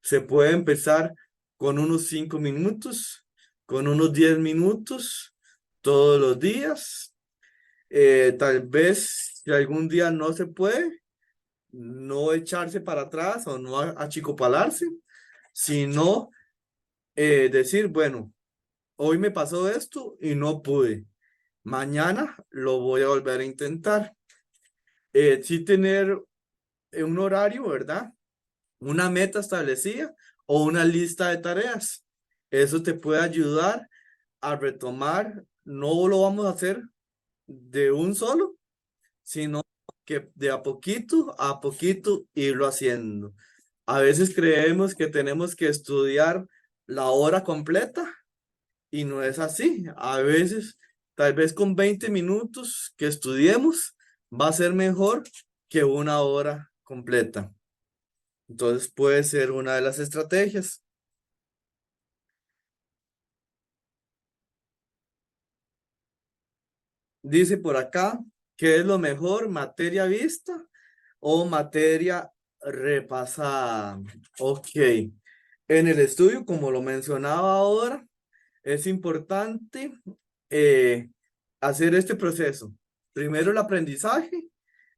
Se puede empezar con unos 5 minutos, con unos 10 minutos todos los días. Tal vez si algún día no se puede, no echarse para atrás o no achicopalarse, sino decir, bueno, hoy me pasó esto y no pude. Mañana lo voy a volver a intentar. Sí tener un horario, ¿verdad? Una meta establecida o una lista de tareas. Eso te puede ayudar a retomar. No lo vamos a hacer de un solo, sino que de a poquito irlo haciendo. A veces creemos que tenemos que estudiar la hora completa y no es así. A veces, tal vez con 20 minutos que estudiemos, va a ser mejor que una hora completa. Entonces puede ser una de las estrategias. Dice por acá, ¿qué es lo mejor? ¿Materia vista o materia repasada? Ok. En el estudio, como lo mencionaba ahora, es importante eh, hacer este proceso. Primero el aprendizaje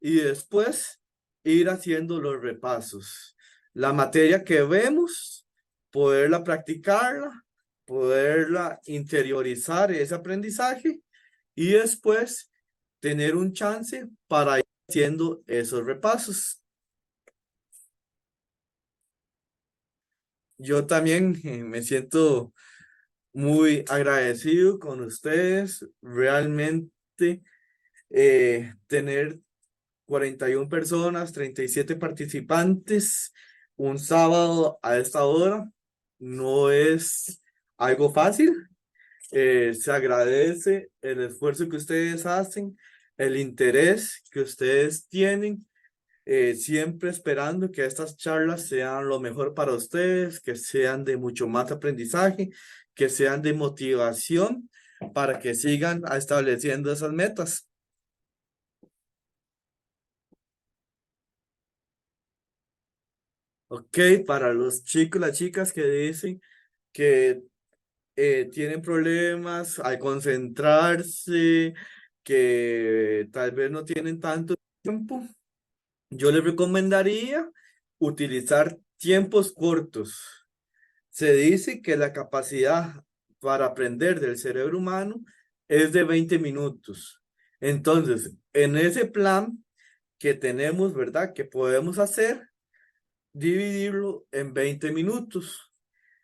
y después ir haciendo los repasos. La materia que vemos, poderla practicarla, poderla interiorizar ese aprendizaje y después tener un chance para ir haciendo esos repasos. Yo también me siento muy agradecido con ustedes. Realmente tener 41 personas, 37 participantes, un sábado a esta hora, no es algo fácil. Se agradece el esfuerzo que ustedes hacen, el interés que ustedes tienen, siempre esperando que estas charlas sean lo mejor para ustedes, que sean de mucho más aprendizaje, que sean de motivación para que sigan estableciendo esas metas. Ok, para los chicos, las chicas que dicen que tienen problemas al concentrarse, que tal vez no tienen tanto tiempo, yo les recomendaría utilizar tiempos cortos. Se dice que la capacidad para aprender del cerebro humano es de 20 minutos. Entonces, en ese plan que tenemos, ¿verdad? Que podemos hacer, dividirlo en 20 minutos.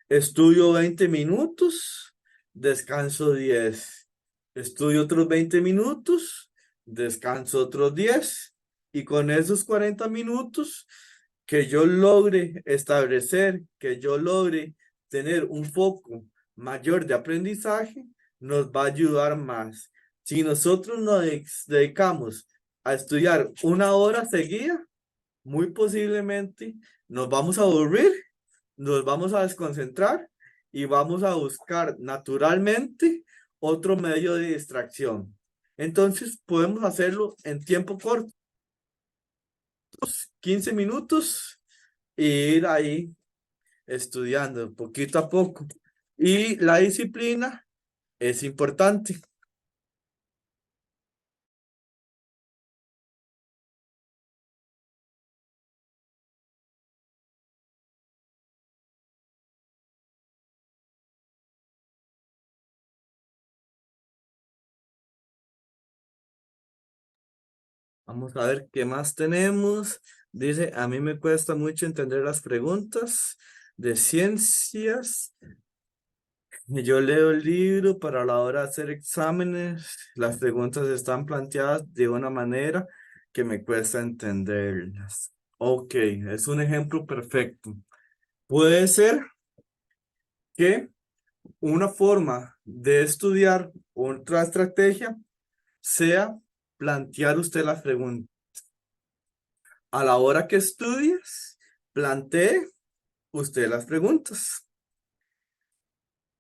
Estudio 20 minutos, descanso 10. Estudio otros 20 minutos, descanso otros 10. Y con esos 40 minutos que yo logre establecer, que yo logre tener un foco mayor de aprendizaje, nos va a ayudar más. Si nosotros nos dedicamos a estudiar una hora seguida, muy posiblemente nos vamos a aburrir, nos vamos a desconcentrar y vamos a buscar naturalmente otro medio de distracción. Entonces podemos hacerlo en tiempo corto, 15 minutos, e ir ahí estudiando poquito a poco. Y la disciplina es importante. Vamos a ver qué más tenemos. Dice, a mí me cuesta mucho entender las preguntas de ciencias. Yo leo el libro para la hora de hacer exámenes. Las preguntas están planteadas de una manera que me cuesta entenderlas. Ok, es un ejemplo perfecto. Puede ser que una forma de estudiar otra estrategia sea plantear usted las preguntas. A la hora que estudias, plantee usted las preguntas.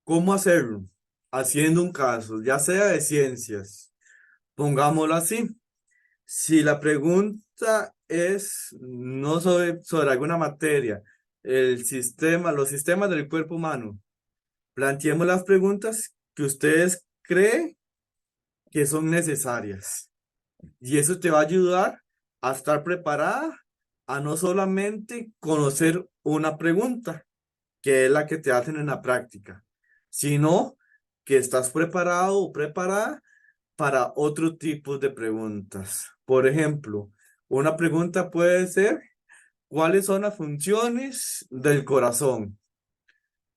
¿Cómo hacerlo? haciendo un caso, ya sea de ciencias, pongámoslo así. Si la pregunta es no sobre alguna materia, el sistema, los sistemas del cuerpo humano, planteemos las preguntas que ustedes creen que son necesarias. Y eso te va a ayudar a estar preparada a no solamente conocer una pregunta, que es la que te hacen en la práctica, sino que estás preparado o preparada para otro tipo de preguntas. Por ejemplo, una pregunta puede ser, ¿cuáles son las funciones del corazón?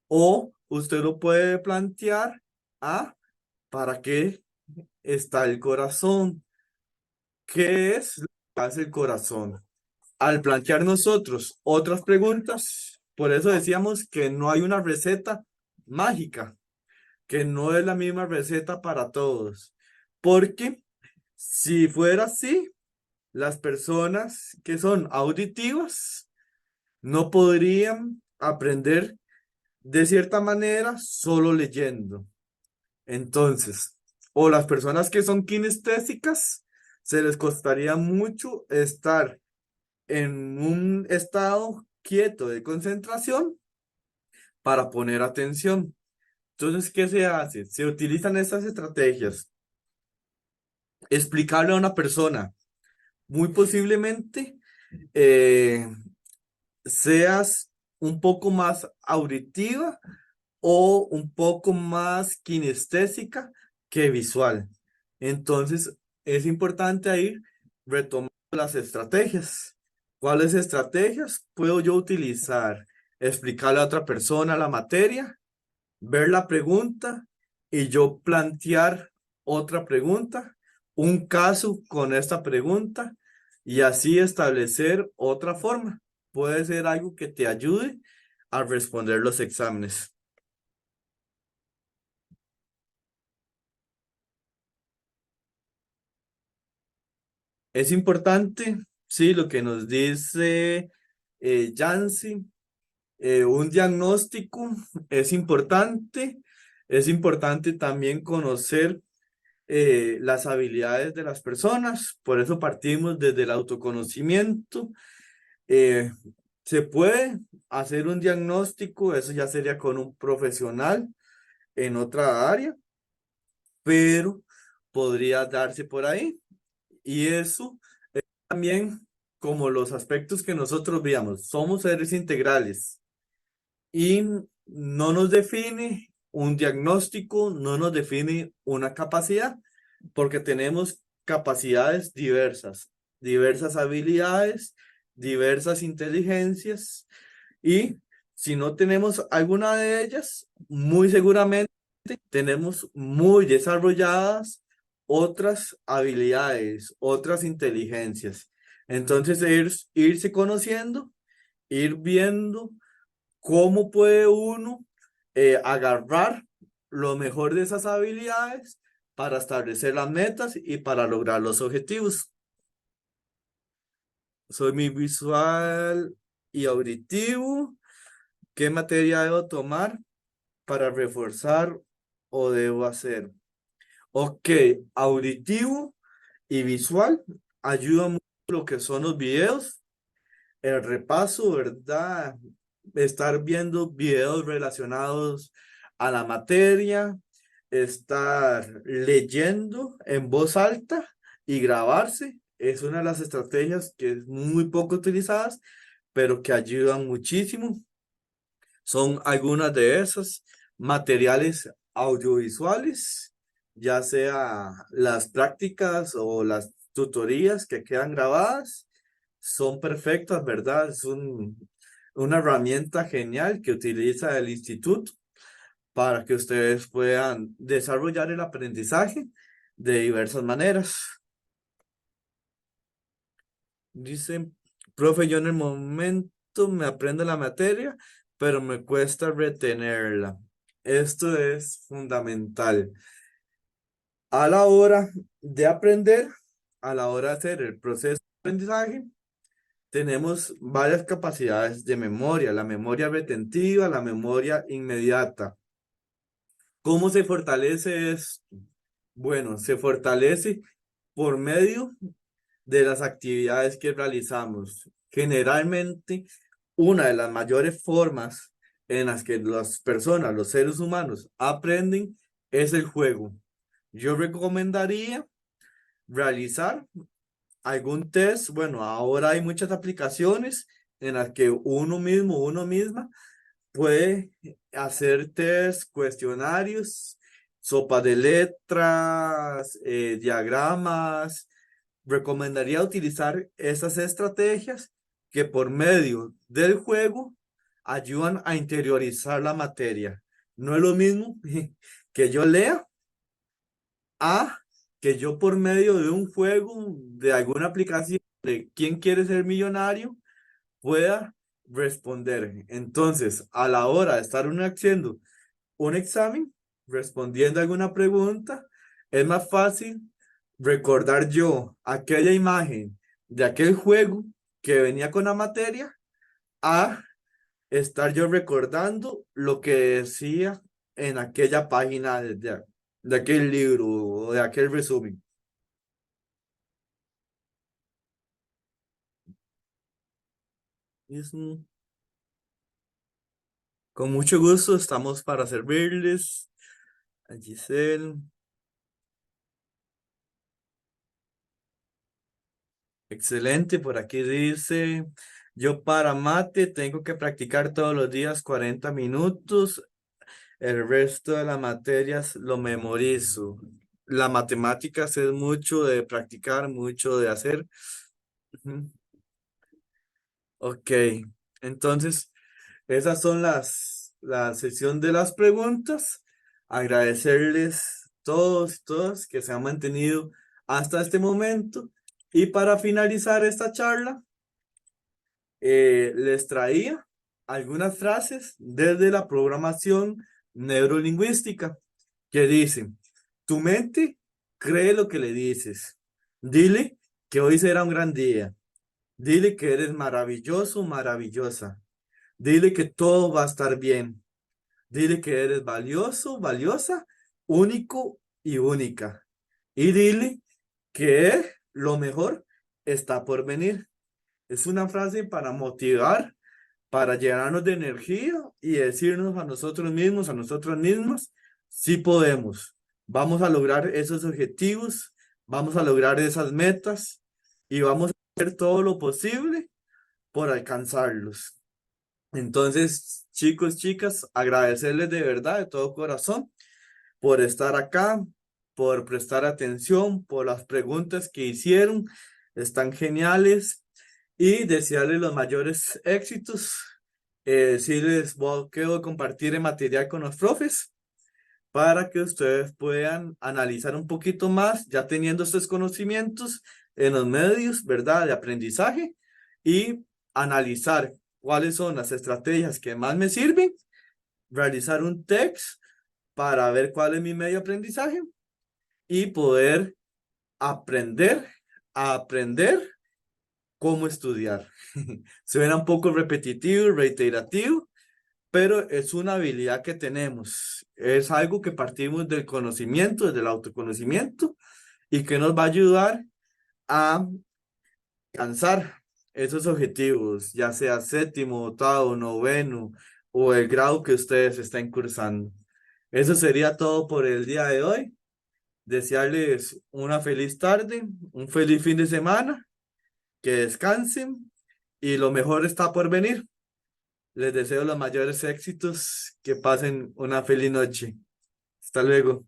O usted lo puede plantear a, ¿para qué está el corazón? ¿Qué es lo que hace el corazón? Al plantear nosotros otras preguntas, por eso decíamos que no hay una receta mágica, que no es la misma receta para todos, porque si fuera así, las personas que son auditivas no podrían aprender de cierta manera solo leyendo. Entonces, o las personas que son kinestésicas, se les costaría mucho estar en un estado quieto de concentración para poner atención. Entonces, ¿qué se hace? Se utilizan estas estrategias. Explicarle a una persona, muy posiblemente, eh, seas un poco más auditiva o un poco más kinestésica que visual. Entonces, es importante ahí retomar las estrategias. ¿Cuáles estrategias puedo yo utilizar? Explicarle a otra persona la materia, ver la pregunta y yo plantear otra pregunta, un caso con esta pregunta y así establecer otra forma. Puede ser algo que te ayude a responder los exámenes. Es importante, sí, lo que nos dice Yancy, un diagnóstico es importante también conocer las habilidades de las personas, por eso partimos desde el autoconocimiento. Eh, Se puede hacer un diagnóstico, eso ya sería con un profesional en otra área, pero podría darse por ahí. Y eso también como los aspectos que nosotros veamos, somos seres integrales y no nos define un diagnóstico, no nos define una capacidad, porque tenemos capacidades diversas, diversas habilidades, diversas inteligencias y si no tenemos alguna de ellas, muy seguramente tenemos muy desarrolladas otras habilidades, otras inteligencias. Entonces, irse conociendo, ir viendo cómo puede uno agarrar lo mejor de esas habilidades para establecer las metas y para lograr los objetivos. Soy muy visual y auditivo. ¿Qué materia debo tomar para reforzar o debo hacer? Ok, auditivo y visual ayuda mucho lo que son los videos, el repaso, ¿verdad? Estar viendo videos relacionados a la materia, estar leyendo en voz alta y grabarse. Es una de las estrategias que es muy poco utilizadas, pero que ayudan muchísimo. Son algunas de esas materiales audiovisuales, ya sea las prácticas o las tutorías que quedan grabadas, son perfectas, ¿verdad? Una herramienta genial que utiliza el instituto para que ustedes puedan desarrollar el aprendizaje de diversas maneras. Dice, profe, yo en el momento me aprendo la materia, pero me cuesta retenerla. Esto es fundamental. A la hora de aprender, a la hora de hacer el proceso de aprendizaje, tenemos varias capacidades de memoria, la memoria retentiva, la memoria inmediata. ¿Cómo se fortalece esto? Bueno, se fortalece por medio de las actividades que realizamos. Generalmente, una de las mayores formas en las que las personas, los seres humanos, aprenden es el juego. Yo recomendaría realizar algún test. Bueno, ahora hay muchas aplicaciones en las que uno mismo, uno misma, puede hacer test, cuestionarios, sopa de letras, diagramas. Recomendaría utilizar esas estrategias que por medio del juego ayudan a interiorizar la materia. No es lo mismo que yo lea a que yo por medio de un juego, de alguna aplicación de quién quiere ser millonario, pueda responder. Entonces, a la hora de estar uno haciendo un examen, respondiendo alguna pregunta, es más fácil recordar yo aquella imagen de aquel juego que venía con la materia a estar yo recordando lo que decía en aquella página de aquel libro o de aquel resumen. Es con mucho gusto, estamos para servirles. A Giselle, excelente, por aquí dice, yo para mate tengo que practicar todos los días 40 minutos, el resto de las materias lo memorizo. La matemáticas es mucho de practicar, mucho de hacer. Ujú. Ok, entonces esas son la sesión de las preguntas. Agradecerles todos y todas que se han mantenido hasta este momento. Y para finalizar esta charla, les traía algunas frases desde la programación neurolingüística que dicen, tu mente cree lo que le dices. Dile que hoy será un gran día. Dile que eres maravilloso, maravillosa. Dile que todo va a estar bien. Dile que eres valioso, valiosa, único y única. Y dile que lo mejor está por venir. Es una frase para motivar, para llenarnos de energía y decirnos a nosotros mismos, a nosotras mismas, sí podemos. Vamos a lograr esos objetivos, vamos a lograr esas metas y vamos a hacer todo lo posible por alcanzarlos. Entonces, chicos, chicas, agradecerles de verdad, de todo corazón, por estar acá, por prestar atención, por las preguntas que hicieron. Están geniales y desearles los mayores éxitos. Sí les quiero compartir el material con los profes para que ustedes puedan analizar un poquito más, ya teniendo estos conocimientos en los medios, ¿verdad?, de aprendizaje y analizar cuáles son las estrategias que más me sirven, realizar un text para ver cuál es mi medio de aprendizaje y poder aprender a aprender cómo estudiar. Suena un poco repetitivo, reiterativo, pero es una habilidad que tenemos. Es algo que partimos del conocimiento, del autoconocimiento, y que nos va a ayudar a alcanzar esos objetivos, ya sea séptimo, octavo, noveno o el grado que ustedes estén cursando. Eso sería todo por el día de hoy. Desearles una feliz tarde, un feliz fin de semana, que descansen y lo mejor está por venir. Les deseo los mayores éxitos, que pasen una feliz noche. Hasta luego.